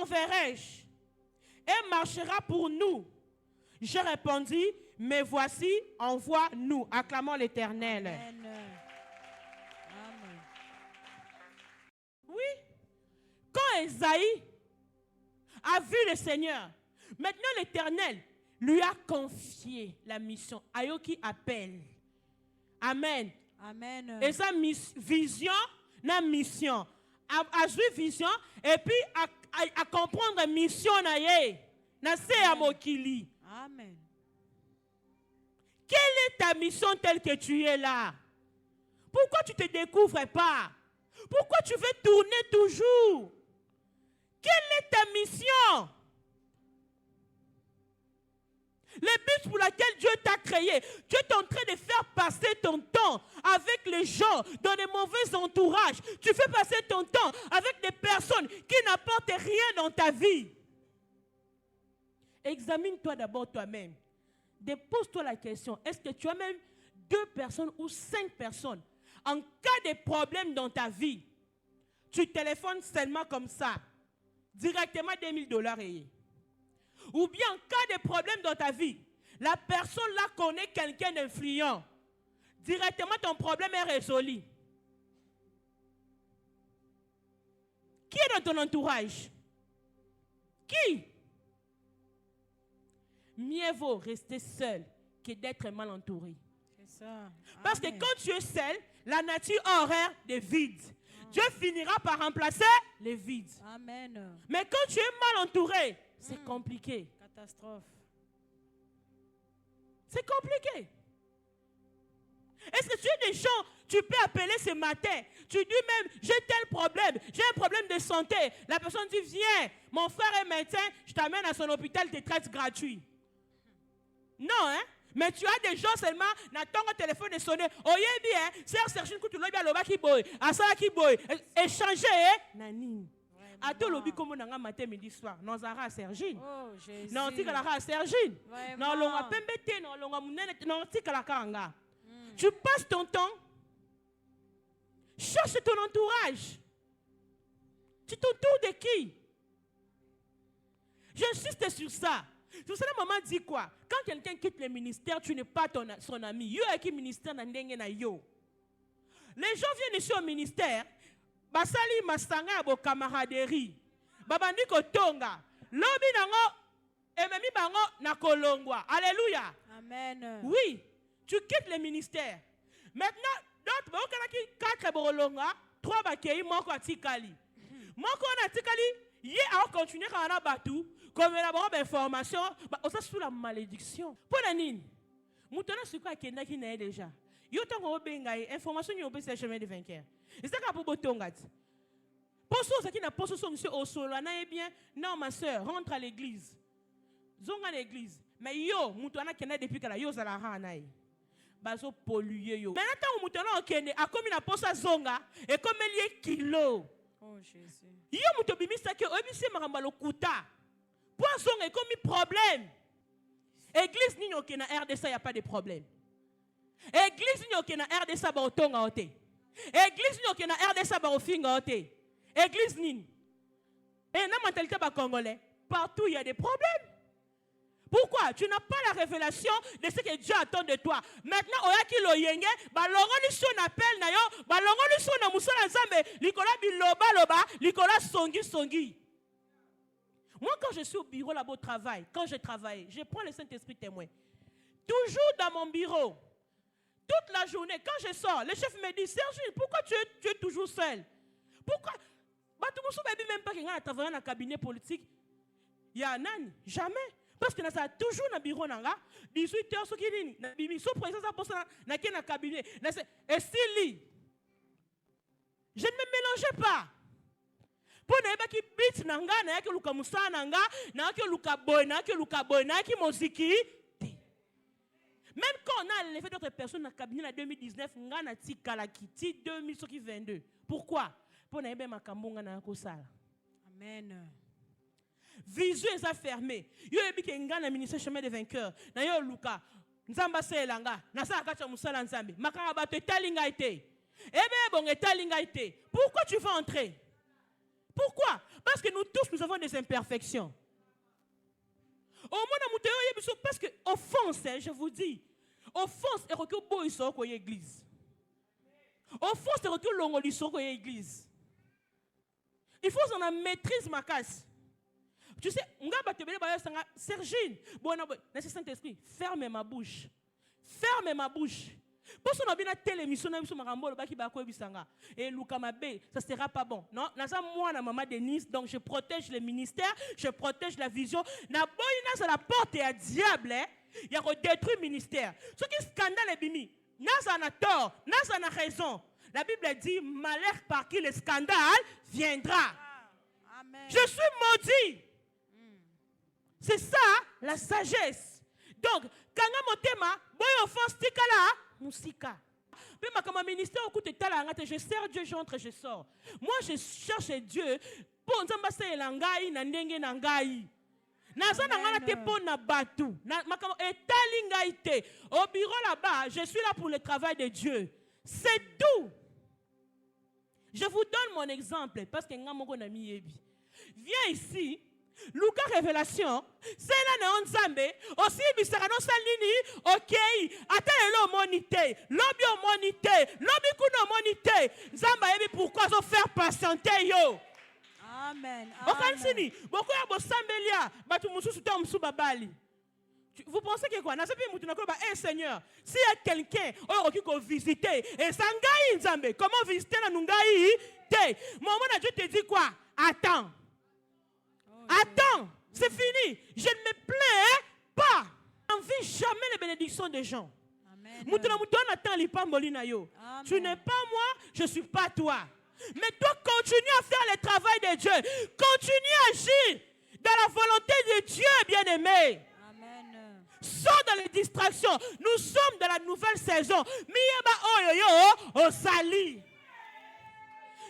enverrai-je et marchera pour nous? J'ai répondu, mais voici, envoie-nous. Acclamons l'Éternel. Amen. Amen. Oui. Quand Esaïe a vu le Seigneur, maintenant l'Éternel lui a confié la mission. Ayoki appelle. Amen. Amen. Et sa vision, la mission. A joué vision et puis à comprendre la mission na ye. Na se ya mokili. Amen. Quelle est ta mission telle que tu es là? Pourquoi tu ne te découvres pas? Pourquoi tu veux tourner toujours? Quelle est ta mission? Le but pour lequel Dieu t'a créé, Dieu est en train de faire passer ton temps avec les gens dans des mauvais entourages. Tu fais passer ton temps avec des personnes qui n'apportent rien dans ta vie. Examine-toi d'abord toi-même. Dépose-toi la question, est-ce que tu as même 2 personnes ou 5 personnes? En cas de problème dans ta vie, tu téléphones seulement comme ça, directement $2000 et ou bien en cas de problème dans ta vie, la personne là connaît quelqu'un d'influent. Directement ton problème est résolu. Qui est dans ton entourage? Qui? Mieux vaut rester seul que d'être mal entouré. C'est ça. Parce que quand tu es seul, la nature horaire des vides. Dieu finira par remplacer les vides. Amen. Mais quand tu es mal entouré, c'est compliqué. Catastrophe. C'est compliqué. Est-ce que tu as des gens, tu peux appeler ce matin, tu dis même, j'ai tel problème, j'ai un problème de santé. La personne dit, viens, mon frère est médecin, je t'amène à son hôpital, il te traite gratuit. Non, hein? Mais tu as des gens seulement, n'attends que le téléphone de sonner. Oye bien, sœur Sergine, que tu l'as bien, l'oba qui boy, asala qui boy, échanger, hein? Nani. A tout lobby comme on a matin, midi, soir. Non, Zara Sergine. Oh, Jésus. Non, tika la Sergine. Vraiment. Non, l'on a pembete, non, l'on a mounene, non, tika la kanga. Tu passes ton temps, cherche ton entourage. Tu t'entoures de qui? J'insiste sur ça. Sur ça, la maman dit quoi? Quand quelqu'un quitte le ministère, tu n'es pas son ami. Yo a qui ministère na ndenge na yo. Les gens viennent ici au ministère, basali masanga bo camaraderie. Babandi ko tonga. Lobi nango ememi bango na kolongwa. Alléluia. Amen. Oui, tu quittes le ministère. Maintenant, d'autres, il y a 4 borolonga, 3 bakei, moko atikali. Moko atikali, yé a continué à la batou, comme il a une information, on est sous la malédiction. Pour la nine, moutona suka kenda qui n'est déjà. Yo tango bengai, information yo c'est chemin de vainqueur. Et c'est ça pour botongat. Pour ceux qui n'a pas ce son au solo, na bien, non ma soeur, rentre à l'église. Zonga à l'église. Mais yo, moutona kenda depuis que la yo zala hanaï. Bazo polluer yo. Mais attends, moutona okende, a comme il a posé zonga, et comme il y a kilo. Oh Jésus. Yo moutobimi sa ke obisi marambalo kuta. Poisson est comme un problème. Église ni qui na RDC y a pas de problème. Église ni qui na RDC ba otonga ote. Église ni qui na RDC ba ofinga ote. Église ni. Et na mentalité ba congolais, partout il y a des problèmes. Pourquoi? Tu n'as pas la révélation de ce que Dieu attend de toi. Maintenant, oyaki lo yenge, ba longo li son appel na yo, ba longo li son na musala nzambe, likola biloba loba, likola songi songi. Moi, quand je suis au bureau là-bas au travail, quand je travaille, je prends le Saint-Esprit témoin. Toujours dans mon bureau, toute la journée, quand je sors, le chef me dit, Sergine, pourquoi tu es toujours seul? Pourquoi? Bah, tout le monde même pas qu'il y a travaillé dans un cabinet politique. Il y a un an, jamais. Parce que ça toujours dans le bureau, 18h, ce qui est là, so présence dans le cabinet. Et si je ne me mélangeais pas. Pour ne pas qu'il bite nanga, na yaki luka musa nanga, na yaki luka boy, na yaki moziki. Même quand on a levé d'autres personnes dans le cabinet en 2019, on a tika la kiti 2022. Pourquoi? Pour ne pas makambonga na yako sala. Amen. Visu est fermé. Yo ebi ke ngana ministère chemin de vainqueur. Na yo luka nzamba selanga, na sa kacha musala nzambe. Makanga bato etalinga ite. Ebe bon etalinga ite. Pourquoi tu veux entrer? Pourquoi? Parce Parce que nous tous, nous avons des imperfections. Au moins, parce que offense, je vous dis, offense est que boy sort quoi l'église. Offense est que l'on sort quoi l'église. Il faut qu'on a maîtrise ma casse. Tu sais, Sergine, bon, Saint-Esprit, ferme ma bouche. Ferme ma bouche. Pour ce qu'on a bien telle émission, et Loukamabe, ça ne sera pas bon. Non, moi, la maman Denise, donc je protège le ministère, je protège la vision. Na boy, la porte est à diable, il y a détruit le ministère. Ce qui est scandale est bimi. N'a a tort, n'a a raison. La Bible dit malheur par qui le scandale viendra. Amen. Je suis maudit. C'est ça la sagesse. Donc, quand on motema, boy offense tikala, musika. Mais comme ministère, je sers Dieu, j'entre, je sors. Moi, je cherche Dieu pour nzambasa elangai na ndenge na ngai. Naza na ngana te po na batu. Makamo etali ngai te. Au bureau là-bas, je suis là pour le travail de Dieu. C'est tout. Je vous donne mon exemple parce que ngamoko na miyebi. Viens ici. Luka Révélation, c'est là na Nzambe, aussi bisarano salini, OK, atelo monité, lobby monité, lobby kuno monité. Nzamba yebi pourquoi zo faire patienter yo. Amen. Okansini, beaucoup ya bosambelia, batu mususu ta musu babali. Vous pensez que quoi? Eh Seigneur, s'il y a quelqu'un qui peut visiter, et sangai Nzambe, comment visiter na nungai? Maman Dieu te dit quoi? Attends. Attends, c'est fini. Je ne me plains pas. Je n'envie jamais les bénédictions des gens. Tu n'es pas moi, je ne suis pas toi. Mais toi, continue à faire le travail de Dieu. Continue à agir dans la volonté de Dieu, bien-aimé. Sors dans les distractions. Nous sommes dans la nouvelle saison. Mieba sali.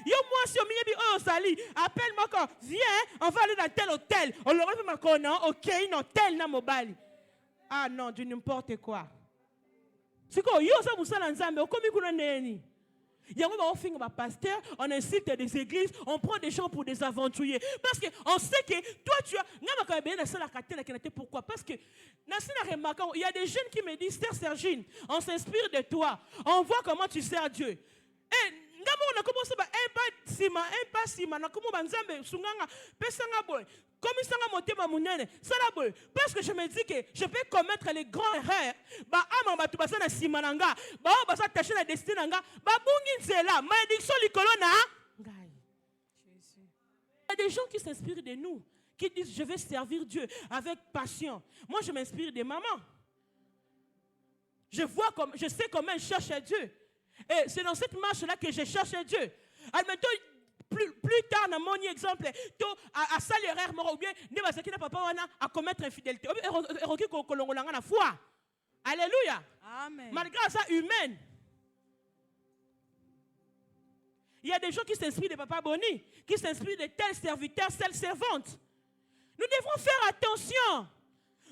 Yo moi si au milieu bi sali, appelle-moi quand viens, on va aller dans tel hôtel. On leur fait ma connant, OK, non tel na mobali. Ah non, du n'importe quoi. C'est quoi yo ça musala nzambe, okomi kuna neni. Yango ba ofinga ba pasteur, on incite des églises, on prend des gens pour des aventuriers parce que on sait que toi tu as ngama ka bien na sala katela kenate pourquoi? Parce que il y a des jeunes qui me disent Sœur Sergine, on s'inspire de toi. On voit comment tu sers Dieu. Et on a commencé par un pas sima, na comment banzambe sunganga pesanga boy. Comme ça nga motema munene, ça la boy. Parce que je me dis que je peux commettre les grands erreurs. Ba ama batu basana sima nanga, ba basa tacher la destinée nanga, ba bungi nzela, malédiction likolo na ngai. Il y a des gens qui s'inspirent de nous, qui disent je vais servir Dieu avec passion. Moi je m'inspire des mamans. Je sais comment elles cherchent Dieu. Et c'est dans cette marche-là que je cherche Dieu. Admettons, plus tard, dans mon exemple, à salaire ou bien, à commettre infidélité. Alléluia. Amen. Malgré ça, humaine. Il y a des gens qui s'inspirent de Papa Boni, qui s'inspirent de tels serviteurs, telles servantes. Nous devons faire attention.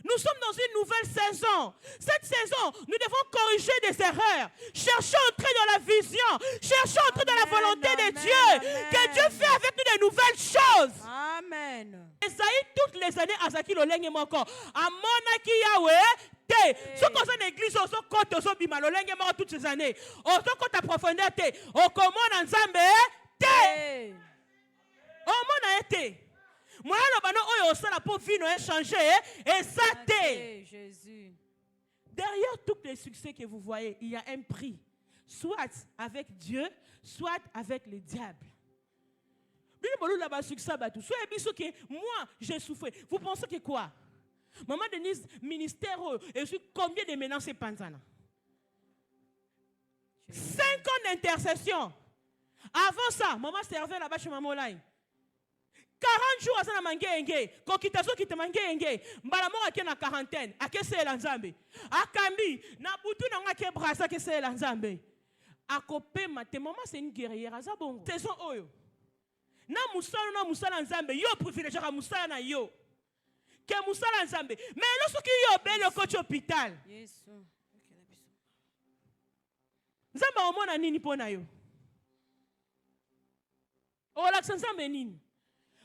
Nous sommes dans une nouvelle saison. Cette saison, nous devons corriger des erreurs. Cherchons à entrer dans la vision. Cherchons à entrer dans la volonté de Dieu. Que Dieu fait avec nous de nouvelles choses. Amen. Esaïe, toutes les années, Azaki Lolenge Moko. Amonaki Yahweh, te. Ce qu'on a une église, on s'en compte, on s'en bima, Lolenge Moko toutes ces années. On s'en compte à profondeur, te. On commande en Zambé, te. On m'en a été. Moi, derrière tous les succès que vous voyez, il y a un prix. Soit avec Dieu, soit avec le diable. Moi, j'ai souffert. Vous pensez que quoi? Maman Denise, ministère, et combien de menaces c'est Panzana? 5 ans d'intercession. Avant ça, maman servait là-bas chez Maman Lai. 40 jours à ça mangenge, kokitazo kita mangenge, mbalamo ake na quarantaine, ake se la nzambe. Akambi na butu na ngake brasa ke se la nzambe. Akope mate maman c'est une guerrière azabongo. Saison oyo. Na musala nzambe, yo privilégié à musala na yo. Ke musala nzambe. Mais lorsque yo belle coach hôpital. Yes. Nzamba omona nini pona yo? O la nzambe nini?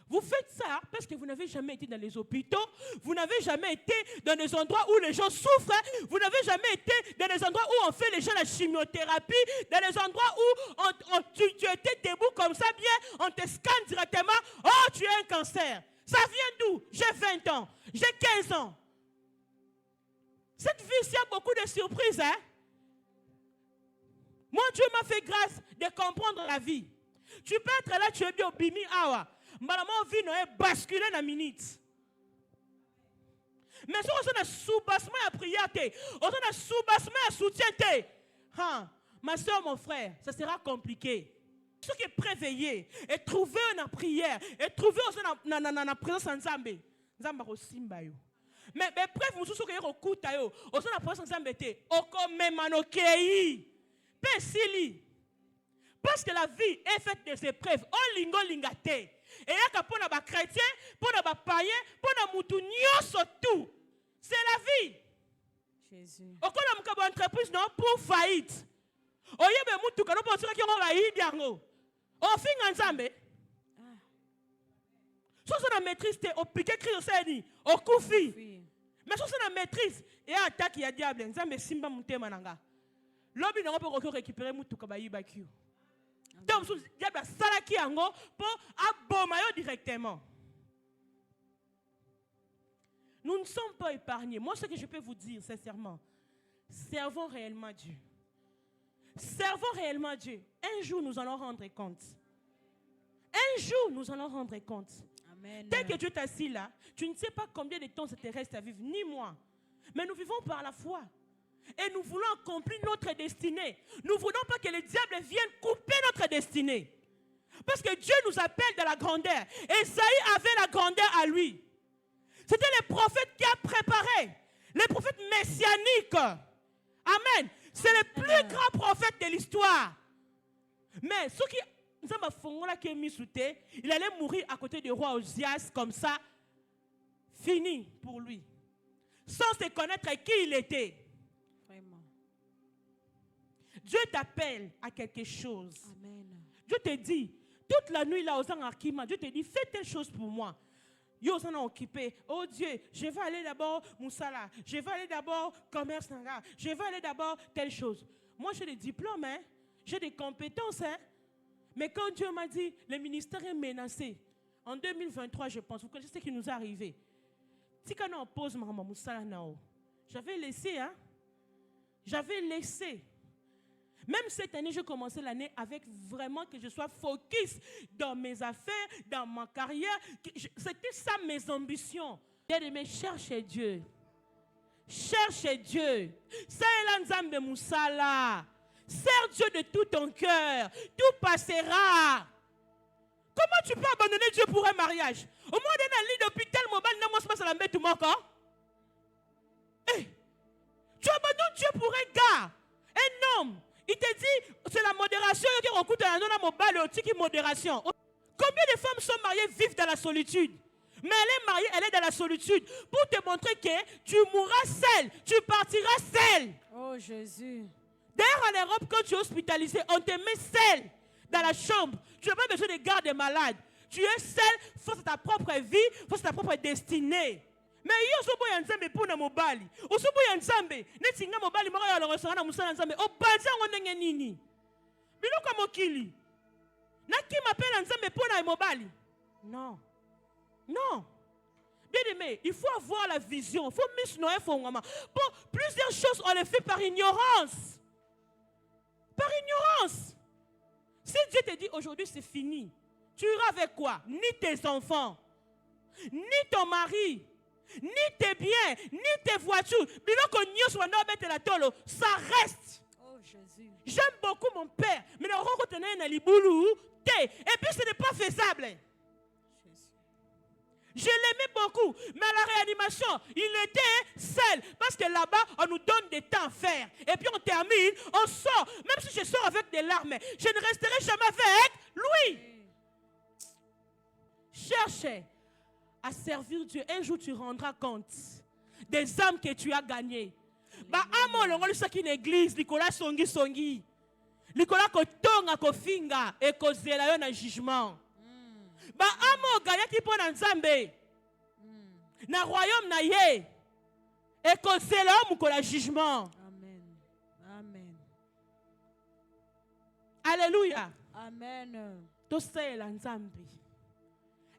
Vous faites ça parce que vous n'avez jamais été dans les hôpitaux, vous n'avez jamais été dans des endroits où les gens souffrent, vous n'avez jamais été dans des endroits où on fait les gens la chimiothérapie, dans les endroits où tu étais debout comme ça bien, on te scanne directement, oh tu as un cancer. Ça vient d'où? J'ai 20 ans, j'ai 15 ans. Cette vie-ci a beaucoup de surprises. Hein? Moi, Dieu m'a fait grâce de comprendre la vie. Tu peux être là, tu es bien au bimi awa. Maman vie n'a basculé dans la minute. Mais si on a sous-bassement à prière, on a sous-bassement à soutien, ma soeur, mon frère, ça sera compliqué. Ce qui est préveillé et trouver une prière et trouver aussi dans la présence de Nzambe. Nzambe simba yo. Mais bref, nous sommes au coup tayo. Aussi la présence de Nzambe te. Oko memanokei. Pesili. Parce que la vie est faite de épreuves. On lingo lingate. Et il y a pour les chrétiens, pour les païens, pour les moutounios surtout. C'est la vie. Jésus. Au cas où entreprise non pour faillite. Au lieu de moutou quand on pense qu'il y a un faillite diango. Au fin ensemble. Si on a maîtrise, au piqué cri au seni, au koufi. Mais si on a maîtrise, et attaque il y a diable. Nzambe simba mouté mananga. L'homme n'a pas pu récupérer moutou kabayi bakio. Donc, il y a des salaki ango pour abomayo directement. Nous ne sommes pas épargnés. Moi, ce que je peux vous dire, sincèrement, servons réellement Dieu. Servons réellement Dieu. Un jour, nous allons rendre compte. Un jour, nous allons rendre compte. Amen. Dès que Dieu t'assis là, tu ne sais pas combien de temps ça te reste à vivre, ni moi. Mais nous vivons par la foi. Et nous voulons accomplir notre destinée. Nous ne voulons pas que le diable vienne couper notre destinée. Parce que Dieu nous appelle de la grandeur. Esaïe avait la grandeur à lui. C'était le prophète qui a préparé. Le prophète messianique. Amen. C'est le plus grand prophète de l'histoire. Mais ce qui il allait mourir à côté du roi Osias comme ça. Fini pour lui. Sans se connaître qui il était. Vraiment. Dieu t'appelle à quelque chose. Amen. Dieu te dit, toute la nuit là, aux Arkima, Dieu te dit, fais telle chose pour moi. Yo s'en a occupé. Oh Dieu, je vais aller d'abord Moussala. Je vais aller d'abord commerce. Je vais aller d'abord telle chose. Moi, j'ai des diplômes, hein? J'ai des compétences. Hein? Mais quand Dieu m'a dit, le ministère est menacé. En 2023, je pense, vous connaissez ce qui nous est arrivé. Si quand on pose Maman Moussala, j'avais laissé, hein? J'avais laissé. Même cette année, j'ai commencé l'année avec vraiment que je sois focus dans mes affaires, dans ma carrière. C'était ça mes ambitions. Bien-aimé, cherchez Dieu. Cherchez Dieu. C'est l'Anzambe Moussala. Sers Dieu de tout ton cœur. Tout passera. Comment tu peux abandonner Dieu pour un mariage? Au moins, on est lit depuis tel moment, non, ça l'embête tout mon corps. Tu abandonnes Dieu pour un gars, un homme. Il te dit, c'est la modération qui recoute à la mobile, qui modération. Combien de femmes sont mariées, vivent dans la solitude? Mais elle est mariée, elle est dans la solitude. Pour te montrer que tu mourras seule, tu partiras seule. Oh Jésus. D'ailleurs, en Europe, quand tu es hospitalisé, on te met seule dans la chambre. Tu n'as pas besoin de garde malade. Tu es seule face à ta propre vie, face à ta propre destinée. Mais il y a un Nzambe pour na mobali. Osobo ya Nzambe, netinga mobali moko ya lorosana musala Nzambe. O banza ngondenge nini? Biluka mokili. Na qui m'appelle Nzambe pour na mobali? Non. Non. Bien aimé, il faut avoir la vision. Il faut misnoer fongama. Pour plusieurs choses, on les fait par ignorance. Par ignorance. Si Dieu te dit aujourd'hui c'est fini, tu iras avec quoi? Ni tes enfants, ni ton mari, ni tes biens, ni tes voitures. Ça reste. Oh Jésus. J'aime beaucoup mon père, mais le retenir un liboulou, et puis ce n'est pas faisable. Jésus. Je l'aimais beaucoup, mais à la réanimation, il était seul. Parce que là-bas, on nous donne des temps à faire. Et puis on termine, on sort. Même si je sors avec des larmes, je ne resterai jamais avec lui. Cherchez à servir Dieu. Un jour, tu rendras compte des âmes que tu as gagnées. Bah, amo longo lisaki une église, Nicolas songi. Nicolas kotonga kofinga et kozela yo na jugement. Ba amo gaya ki pona nzambe. Na royaume na ye. Et conseiller l'homme pour le jugement. Amen. Amen. Alléluia. Amen. Tout ça est l'ensemble.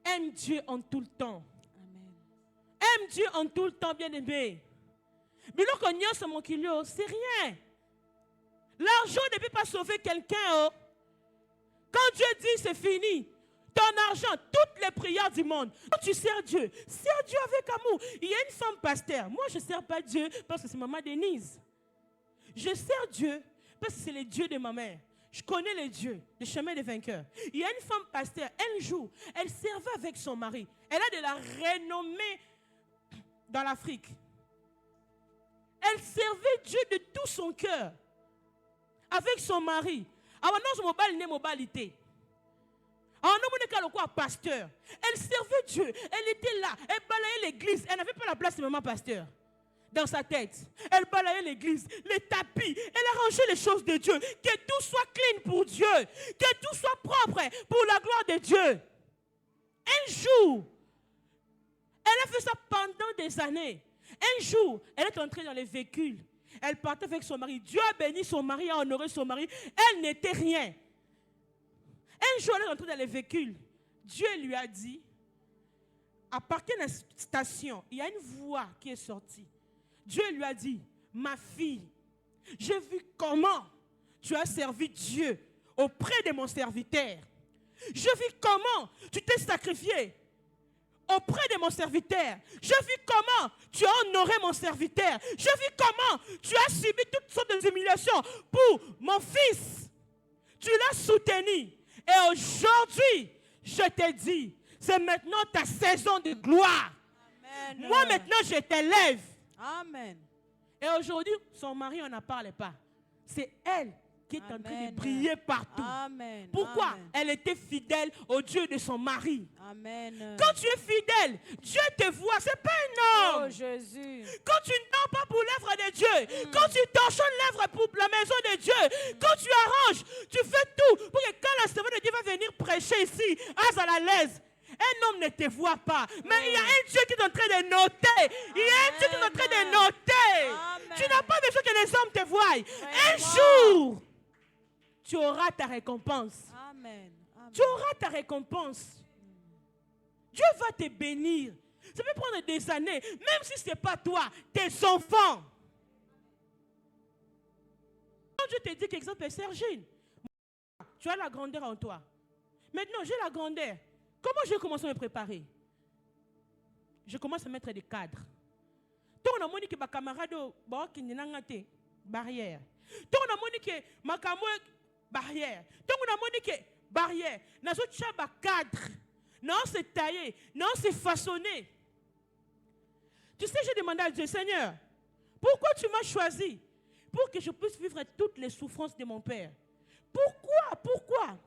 Aime Dieu en tout le temps. Amen. Aime Dieu en tout le temps, bien-aimé. Mais là, qu'on y a sur mon kilo, c'est rien. L'argent ne peut pas sauver quelqu'un. Oh. Quand Dieu dit c'est fini, ton argent, toutes les prières du monde, quand tu sers Dieu avec amour. Il y a une femme pasteur. Moi, je ne sers pas Dieu parce que c'est maman Denise. Je sers Dieu parce que c'est le Dieu de ma mère. Je connais le Dieu, le chemin des vainqueurs. Il y a une femme pasteur, un jour, elle servait avec son mari. Elle a de la renommée dans l'Afrique. Elle servait Dieu de tout son cœur. Avec son mari. Alors non, je m'obale né mobalité. Alors non, mon école quoi pasteur. Elle servait Dieu. Elle était là. Elle balayait l'église. Elle n'avait pas la place de maman pasteur. Dans sa tête. Elle balayait l'église, les tapis. Elle arrangeait les choses de Dieu. Que tout soit clean pour Dieu. Que tout soit propre pour la gloire de Dieu. Un jour, elle a fait ça pendant des années. Un jour, elle est entrée dans les véhicules. Elle partait avec son mari. Dieu a béni son mari, a honoré son mari. Elle n'était rien. Un jour, elle est entrée dans les véhicules. Dieu lui a dit, à partir de la station, il y a une voix qui est sortie. Dieu lui a dit, ma fille, j'ai vu comment tu as servi Dieu auprès de mon serviteur. J'ai vu comment tu t'es sacrifié auprès de mon serviteur. J'ai vu comment tu as honoré mon serviteur. J'ai vu comment tu as subi toutes sortes d'humiliations pour mon fils. Tu l'as soutenu. Et aujourd'hui, je te dis, c'est maintenant ta saison de gloire. Amen. Moi maintenant, je t'élève. Amen. Et aujourd'hui, son mari, on n'en parle pas. C'est elle qui est en train de briller partout. Amen. Pourquoi? Amen. Elle était fidèle au Dieu de son mari. Amen. Quand tu es fidèle, Dieu te voit. Ce n'est pas un homme. Oh Jésus. Quand tu ne dors pas pour l'œuvre de Dieu, quand tu torchonnes l'œuvre pour la maison de Dieu, quand tu arranges, tu fais tout pour que quand la servante de Dieu va venir prêcher ici, à la l'aise, un homme ne te voit pas. Mais il y a un Dieu qui est en train de noter. Il y a un Dieu qui est en train de noter. Amen. Tu n'as pas besoin que les hommes te voient. Un jour, tu auras ta récompense. Amen. Amen. Tu auras ta récompense. Dieu va te bénir. Ça peut prendre des années. Même si ce n'est pas toi, tes enfants. Quand Dieu te dit qu'exemple, Sergine, tu as la grandeur en toi. Maintenant, j'ai la grandeur. Comment je commence à me préparer? Je commence à mettre des cadres. Tant on a dit que ma camarade qui n'est barrière. Tant on a dit que ma camarade barrière. Tant on a dit que barrière. N'a pas cadre. Non, c'est taillé. Non, c'est façonné. Tu sais, j'ai demandé à Dieu, Seigneur, pourquoi tu m'as choisi? Pour que je puisse vivre toutes les souffrances de mon père. Pourquoi?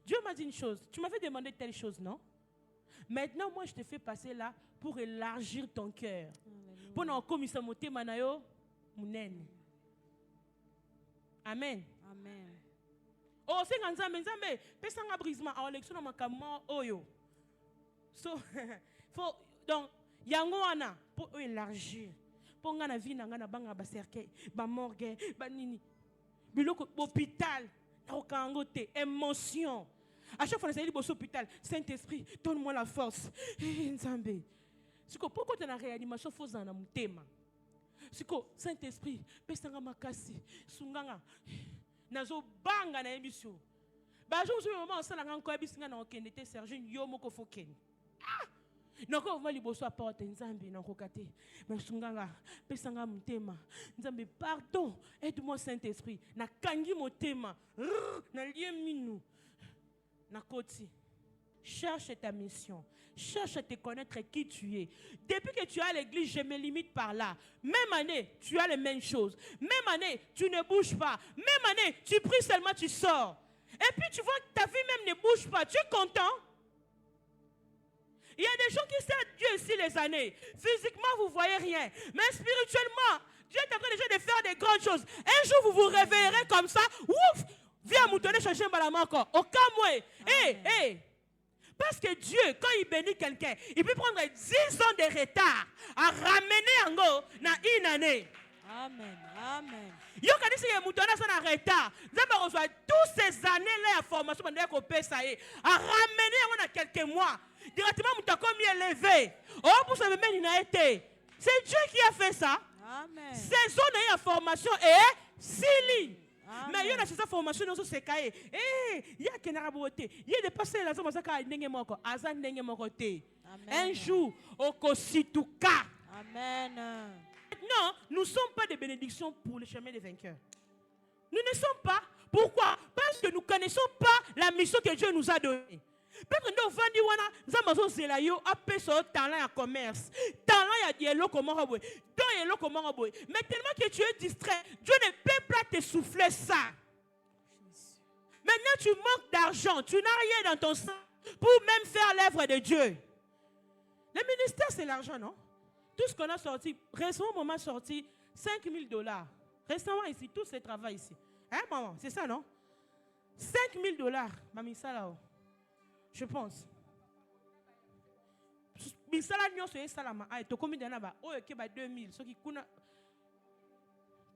Dieu m'a dit une chose. Tu m'avais demandé telle chose, non? Maintenant, moi, je te fais passer là pour élargir ton cœur. Pour nous commisser mon thème, Amen. Amen. Oh, c'est quand ça, mais ça m'a brisement. Alors, l'élection m'a comment oyo. So, donc, yangoana pour élargir. Pour nga na vie na nga na banga ba cercueil, ba morgue, ba nini. Biloko hôpital, rokangote, émotion. À chaque fois, on essaie de l'hôpital. Saint-Esprit, donne-moi la force. Nzambe. Pourquoi tu as la réanimation? Il faut que tu aies Saint-Esprit, pesanga makasi, sunganga. Nazo banga na émission. Ba je vous moment ça la encore bisinga na okende Sergine yo moko foken. Noko on va liboso apporter Nzambe na kokate. Mais sunganga pesanga mutema. Nzambe pardon, aide-moi Saint-Esprit. Na kangi motema. Na lié minu. Na koti. Cherche ta mission. Cherche à te connaître qui tu es. Depuis que tu es à l'église, je me limite par là. Même année, tu as les mêmes choses. Même année, tu ne bouges pas. Même année, tu pries seulement, tu sors. Et puis tu vois que ta vie même ne bouge pas. Tu es content? Il y a des gens qui servent Dieu ici les années. Physiquement, vous ne voyez rien. Mais spirituellement, Dieu est en train déjà de faire des grandes choses. Un jour, vous vous réveillerez comme ça. Ouf! Viens, nous donner chercher un balama encore. Au cas où. Hé! Parce que Dieu, quand il bénit quelqu'un, il peut prendre 10 ans de retard à ramener Ango dans une année. Amen. Amen. Yo quand il y a mouton en retard, nous reçoit toutes ces années-là à formation pendant qu'on paie ça à ramener on a quelques mois. Directement mouton comme il est élevé. Oh pour ça même il a été. C'est Dieu qui a fait ça. Amen. Ces zones de formation est Sili. Amen. Mais il y a cette formation dans ce cas. Il y a qui n'a pas été. Il y a des passés là ça ça ka ndenge moko. Azan ndenge moko te. Un jour au Kosituka. Amen. Non, nous ne sommes pas des bénédictions pour le chemin des vainqueurs. Nous ne sommes pas. Pourquoi? Parce que nous ne connaissons pas la mission que Dieu nous a donnée. Parce que nous avons dit que talent à commerce, talent à dialogue comment mais tellement que tu es distrait, Dieu ne peut pas te souffler ça. Maintenant tu manques d'argent, tu n'as rien dans ton sang pour même faire l'œuvre de Dieu. Le ministère c'est l'argent, non? Tout ce qu'on a sorti, récemment, maman a sorti $5,000. Récemment ici, tout ce travail ici. Hein, maman? C'est ça, non? $5,000. Maman, ça là. Je pense. Mais ça là, nous sommes ça là. Ah, tu as combien d'années là? Oh, ok, 2,000. Ce qui coûte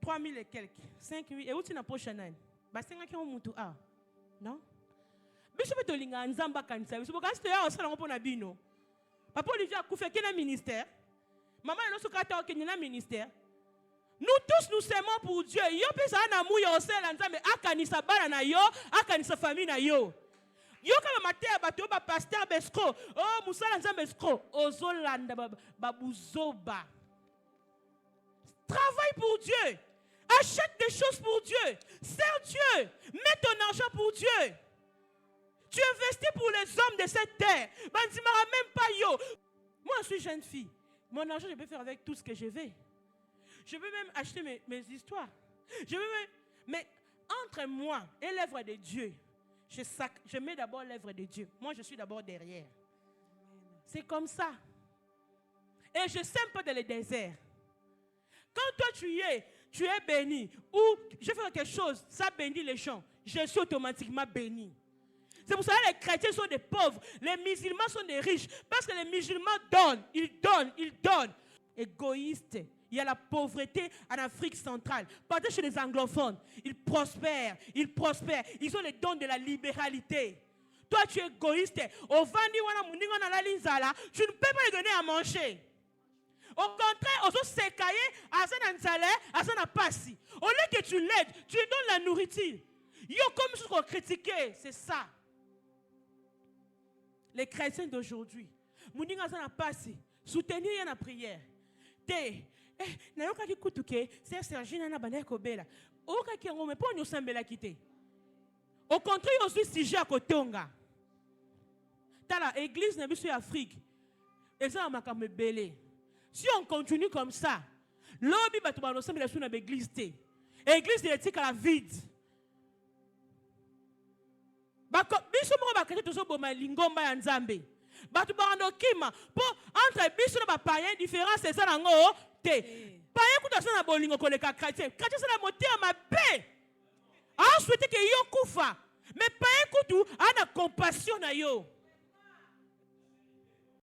3,000 et quelques. 5,000. Et où tu n'as pas prochaine? Bah, c'est un qui ont monté. Ah, non? Mais je peux te dire, en Zamba Kansa. Je peux te dire, on s'en rend bino. Papa Olivier a fait quel ministère? Maman, il y a un ministère. Nous tous nous s'aimons pour Dieu. Yo pesa na mu yo sel nzambe akanisa bana na yo, akanisa famille na yo. Yo kama matea bato ba pasteur Besco. Oh musala nzambe Besco. Ozolanda babuzoba. Travaille pour Dieu. Achète des choses pour Dieu. Sers Dieu. Mets ton argent pour Dieu. Tu investis pour les hommes de cette terre. Bandimara même pas yo. Moi je suis jeune fille. Mon argent, je peux faire avec tout ce que je veux. Je peux même acheter mes histoires. Je peux même, mais entre moi et l'œuvre de Dieu, je mets d'abord l'œuvre de Dieu. Moi, je suis d'abord derrière. C'est comme ça. Et je ne sème pas dans le désert. Quand toi, tu es béni, ou je fais quelque chose, ça bénit les gens, je suis automatiquement béni. C'est pour ça que les chrétiens sont des pauvres, les musulmans sont des riches. Parce que les musulmans donnent, ils donnent. Égoïstes. Il y a la pauvreté en Afrique centrale. Partez chez les anglophones. Ils prospèrent. Ils ont les dons de la libéralité. Toi, tu es égoïste. Tu ne peux pas lui donner à manger. Au contraire, aux autres sécaillés, à ça n'a pas si. Au lieu que tu l'aides, tu lui donnes la nourriture. Yo, comme ce qu'on critiquait, c'est ça. Les chrétiens d'aujourd'hui, Mouninga n'a pas si. Soutenir la prière. C'est Sergine na bana kobela. Oka ki ngome po nyo sambela kité. Au contraire, on suis sujet à Kotonga. Dans l'église de l'Afrique, Afrique, ils ont makambe belé. Si on continue comme ça, l'obi batouba no sambela sous na l'église té. L'église de l'éthique à la vide. Bako biso mo bakete tozo boma lingomba ya Nzambe. Batu barando kima po entre biso na ba païen différence c'est ça nango te. Païen kuta sana bolingo koleka chrétien. Chrétien c'est la moté à ma paix. Ah souhaiter que yo kufa. Mais païen kutu ana compassion na yo.